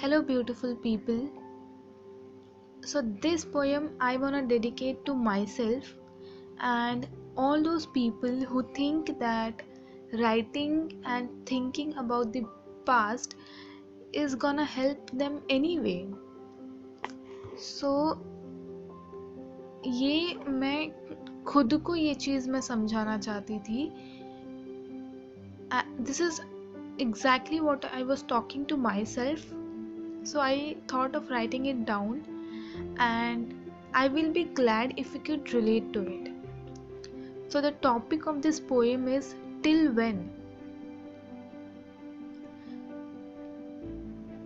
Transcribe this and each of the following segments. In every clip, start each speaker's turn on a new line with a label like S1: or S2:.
S1: Hello, beautiful people. So, this poem I want to dedicate to myself and all those people who think that writing and thinking about the past is gonna help them anyway. So, ये मैं खुद को ये चीज़ मैं समझाना चाहती थी. This is exactly what I was talking to myself. So, I thought of writing it down and I will be glad if you could relate to it. So, the topic of this poem is Till When.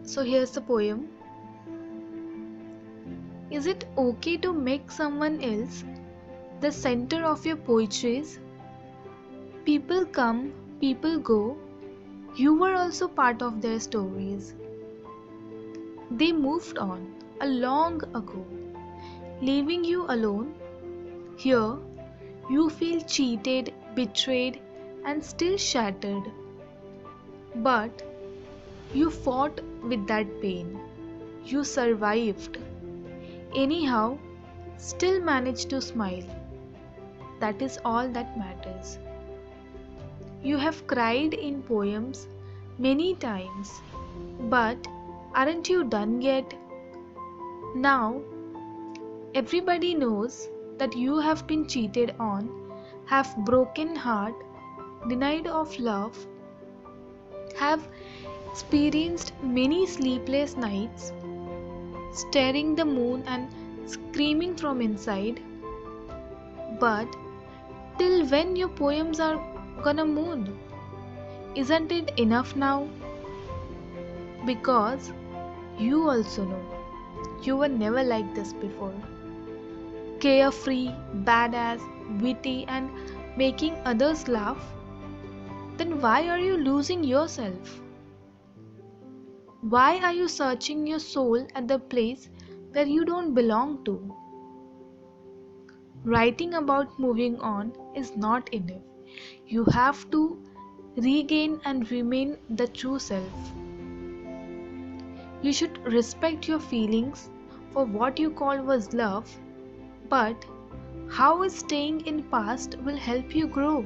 S1: So, here's the poem. Is it okay to make someone else the center of your poetries? People come, people go. You were also part of their stories. They moved on a long ago, leaving you alone. Here, you feel cheated, betrayed, and still shattered. But you fought with that pain. You survived. Anyhow, still managed to smile. That is all that matters. You have cried in poems many times, but aren't you done yet? Now, everybody knows that you have been cheated on, have broken heart, denied of love, have experienced many sleepless nights, staring the moon and screaming from inside. But till when your poems are gonna moon? Isn't it enough now? Because you also know you were never like this before. Carefree, badass, witty, and making others laugh. Then why are you losing yourself? Why are you searching your soul at the place where you don't belong to? Writing about moving on is not enough. You have to regain and remain the true self. You should respect your feelings for what you call was love, but how is staying in past will help you grow?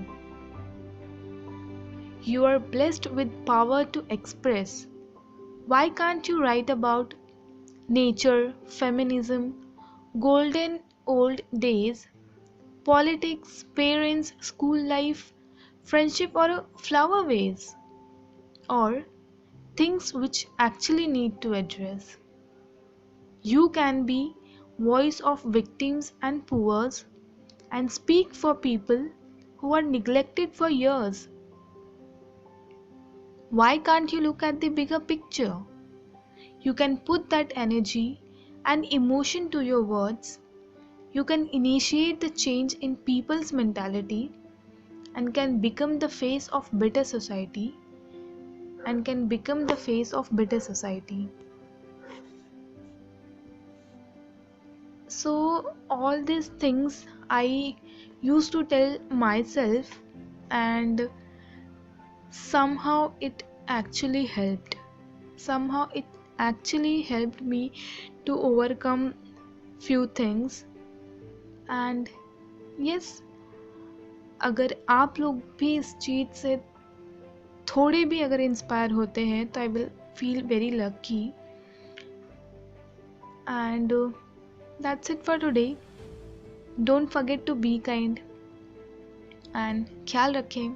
S1: You are blessed with power to express. Why can't you write about nature, feminism, golden old days, politics, parents, school life, friendship, or a flower vase? Or things which actually need to address. You can be voice of victims and poors and speak for people who are neglected for years. Why can't you look at the bigger picture? You can put that energy and emotion to your words. You can initiate the change in people's mentality and can become the face of better society and can become the face of better society. So all these things I used to tell myself, and somehow it actually helped. Somehow it actually helped me to overcome few things. And yes, अगर आप लोग भी इस चीज़ से थोड़े भी अगर inspire होते हैं तो I will feel very lucky. And that's it for today. Don't forget to be kind and ख्याल रखें.